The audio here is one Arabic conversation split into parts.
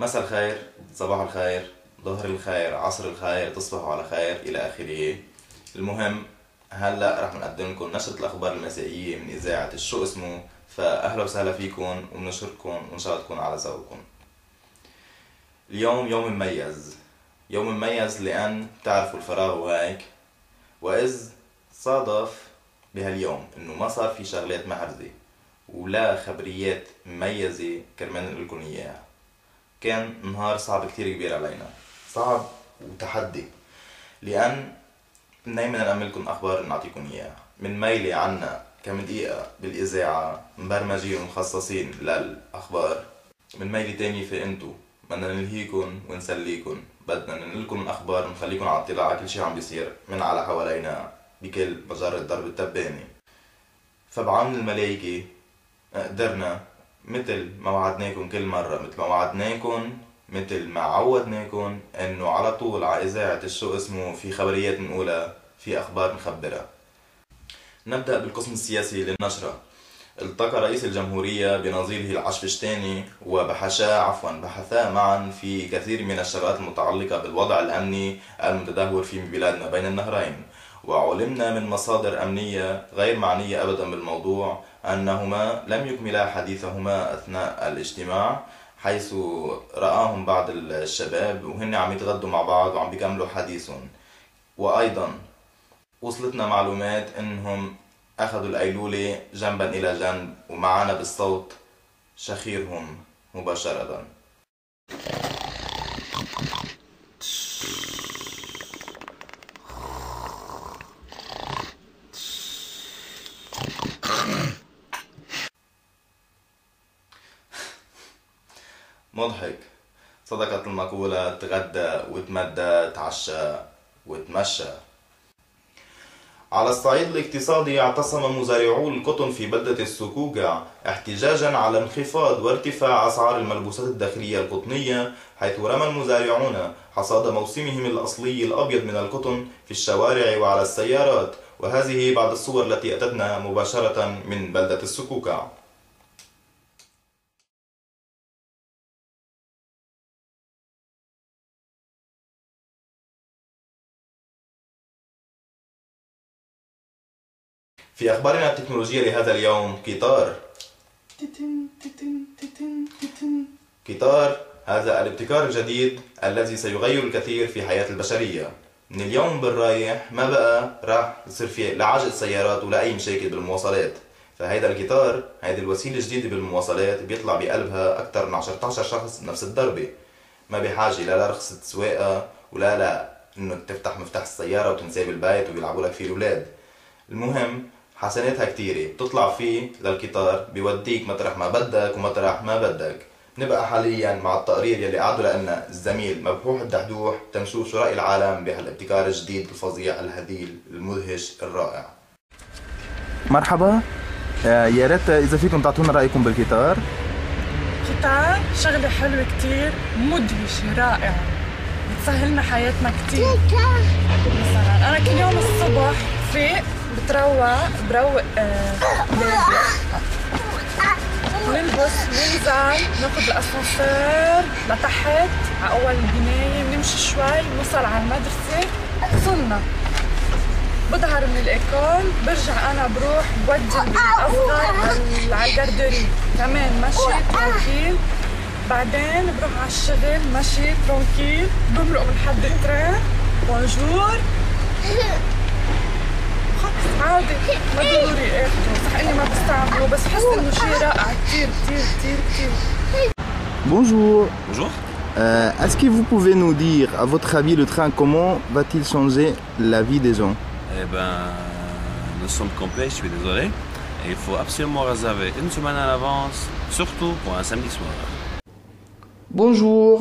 مساء الخير، صباح الخير، ظهر الخير، عصر الخير، تصبحوا على خير إلى آخره. المهم هلا رح نقدم لكم نشرة الأخبار المسائية من إذاعة الشو اسمه، فأهلا وسهلا فيكم وبنشكركم وإن شاء الله تكون على ذوقكم. اليوم يوم مميز، يوم مميز لأن تعرفوا الفراغ وهيك، وإذ صادف بهاليوم إنه ما صار في شغلات محرزة ولا خبريات مميزة كرمال نقول لكم إياها. كان نهار صعب كتير كبير علينا، صعب وتحدي، لأن دايما نأملكم أخبار نعطيكم إياها من ميلي عنا كم دقيقة بالإذاعة مبرمجين ومخصصين للأخبار، من ميلي تاني في انتو بدنا نلهيكم ونسليكم، بدنا ننقلكم الأخبار ونخليكم على اطلاع على كل شي عم بيصير من على حوالينا بكل مجرة ضرب التباني. فبعون الملايكة قدرنا مثل ما وعدناكم كل مرة، مثل ما وعدناكم، مثل ما عودناكم، انه على طول على اذاعة الشو اسمه في خبريات نقولها، في اخبار نخبرها. نبدأ بالقسم السياسي للنشرة. التقى رئيس الجمهورية بنظيره العشفشتاني بحثا معا في كثير من الشغلات المتعلقة بالوضع الأمني المتدهور في بلادنا بين النهرين، وعلمنا من مصادر أمنية غير معنية أبدا بالموضوع أنهما لم يكملا حديثهما أثناء الاجتماع، حيث رآهم بعض الشباب وهن عم يتغدوا مع بعض وعم بيكملوا حديثهم. وأيضا وصلتنا معلومات أنهم أخذوا الأيلولة جنبا إلى جنب، ومعنا بالصوت شخيرهم مباشرة. مضحك، صدقت المقولة تغدى وتمدى تعشى وتمشى. على الصعيد الاقتصادي اعتصم مزارعو القطن في بلدة السكوكع احتجاجا على انخفاض وارتفاع أسعار الملبوسات الداخلية القطنية، حيث رمى المزارعون حصاد موسمهم الأصلي الأبيض من القطن في الشوارع وعلى السيارات. وهذه بعض الصور التي أتتنا مباشرة من بلدة السكوكع. في أخبارنا التكنولوجية لهذا اليوم، قطار هذا الابتكار الجديد الذي سيغير الكثير في حياة البشرية. من اليوم بالرايح ما بقى راح يصير في لا عجق سيارات ولا أي مشاكل بالمواصلات، فهيدا القطار، هيدي الوسيلة الجديدة بالمواصلات، بيطلع بقلبها أكثر من 14 شخص بنفس الضربة، ما بحاجة لا رخصة سواقة ولا إنه تفتح مفتاح السيارة وتنساه بالبيت ويلعبوا لك فيه الأولاد. المهم حسناتها كتيرة، بتطلع فيه للقطار بيوديك مطرح ما بدك ومطرح ما بدك. نبقى حاليا مع التقرير يلي قعدوا لنا الزميل مبحوح الدحدوح تنشوف شو رأي العالم بهالابتكار الجديد الفظيع الهديل المدهش الرائع. مرحبا، يا ريت إذا فيكم تعطونا رأيكم بالقطار. قطار شغلة حلوة كتير، مدهشة رائعة، بتسهلنا حياتنا كتير. مثلا أنا كل يوم الصبح فيق بروق نلبس ننزل ناخد الاسانسير لتحت على اول البناية، بنمشي شوي بنوصل على المدرسة، وصلنا بظهر من الايكول، برجع انا بروح بودي الاصغر على الجاردوري كمان مشي ترانكيل، بعدين بروح على الشغل مشي ترانكيل، بمرق من حد الترين بونجور عادي، ما ضروري اخده، صح اني ما بستعمله بس بحس انه شيء رائع كتير كتير كتير كتير. Bonjour. Bonjour. Est-ce que vous pouvez nous dire, à votre avis, le train, comment va-t-il changer la vie des gens? Eh ben, nous sommes complets, je suis désolé. Et il faut absolument réserver une semaine à l'avance, surtout pour un samedi soir. Bonjour.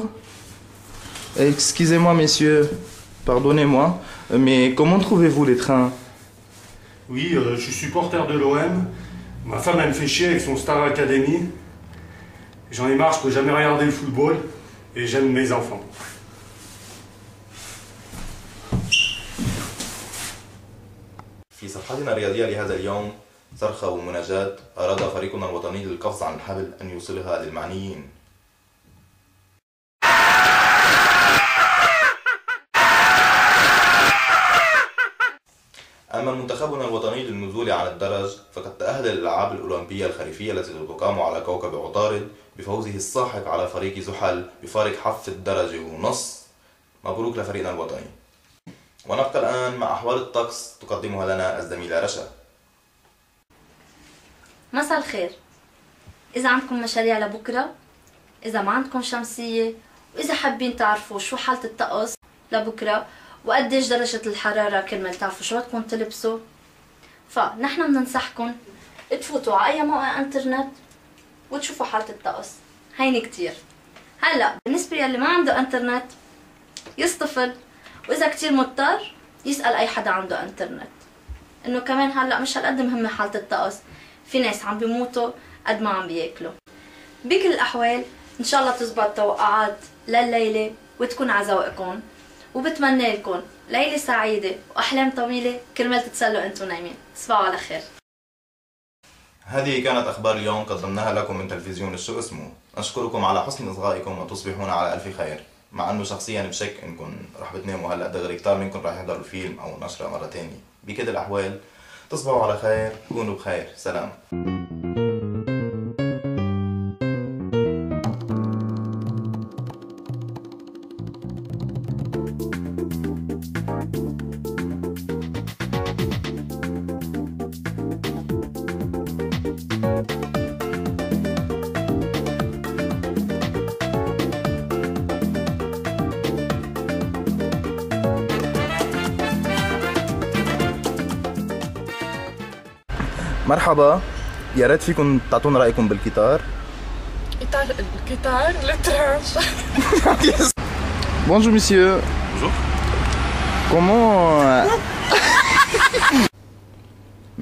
Excusez-moi, messieurs, pardonnez-moi, mais comment trouvez-vous les trains? Oui, je suis supporter de l'OM. Ma femme, elle me fait chier avec son Star Academy. J'en ai marre, je peux jamais regarder le football. Et j'aime mes enfants. في صفحتنا الرياضية لهذا اليوم، صرخة ومناجاة أراد فريقنا الوطني للقفز عن الحبل أن يوصلها للمعنيين. أما منتخبنا الوطني للنزول عن الدرج فقد تأهل للألعاب الأولمبية الخريفية التي ستقام على كوكب عطارد بفوزه الساحق على فريق زحل بفارق حف الدرجة ونص. مبروك لفريقنا الوطني. ونبقى الآن مع أحوال الطقس تقدمها لنا الزميلة رشا. مساء الخير. إذا عندكم مشاريع لبكرة، إذا ما عندكم شمسية، وإذا حابين تعرفوا شو حالة الطقس لبكرة وقديش درجة الحرارة كرمال تعرفوا شو بدكم تلبسوا، فنحن بننصحكم تفوتوا على أي موقع انترنت وتشوفوا حالة الطقس. هيني كتير. هلا بالنسبة يلي ما عنده انترنت يصطفل، وإذا كتير مضطر يسأل أي حدا عنده انترنت. إنه كمان هلا مش هالقد مهمة حالة الطقس، في ناس عم بيموتوا قد ما عم بياكلوا. بكل الأحوال إن شاء الله تزبط توقعات لليلة وتكون على ذوقكم، وبتمنى لكم ليلة سعيدة وأحلام طويلة كرمال تتسلوا أنتم نايمين. تصبحوا على خير. هذه كانت أخبار اليوم قدمناها لكم من تلفزيون الشو اسمه. أشكركم على حسن إصغائكم وتصبحون على ألف خير. مع أنه شخصيا بشك إنكم رح بتناموا هلأ دغري، كتار منكم رح يحضروا الفيلم أو نشرة مرة تانية. بكل الأحوال تصبحوا على خير، كونوا بخير، سلام. مرحبا، يا ريت فيكم تعطونا رأيكم بالكتار. الكتار الترانش. Bonjour monsieur. Bonjour. Comment...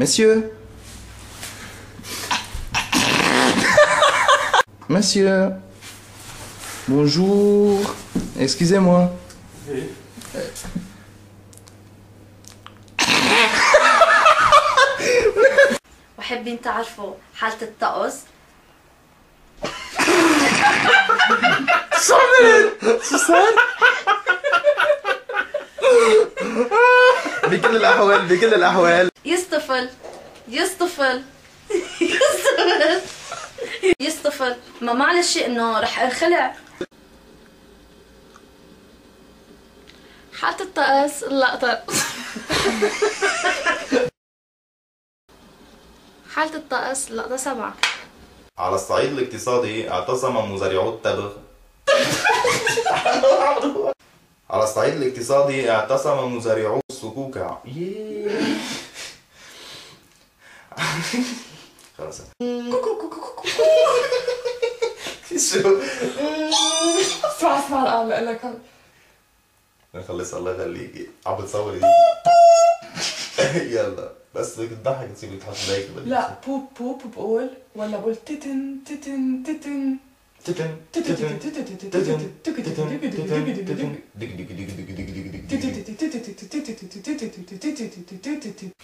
Monsieur. Monsieur. Bonjour. Excusez-moi. Oui. وحابين تعرفوا حالة الطقس؟ بكل الأحوال يصطفل ما معلش انه رح انخلع. حالة الطقس اللقطة. حالة الطقس اللقطة 7. على الصعيد الاقتصادي اعتصم مزارعو التبغ. على الصعيد الاقتصادي اعتصم مزارعو السكوكة. خلاص. شو؟ اسمع الآن بقول لك. نخلص الله يخليكي. عم بتصوري دي. يلا بس بدك تضحك تصير تحط لايك. لا بوب بقول ولا بقول تتن تتن تتن تتن تتن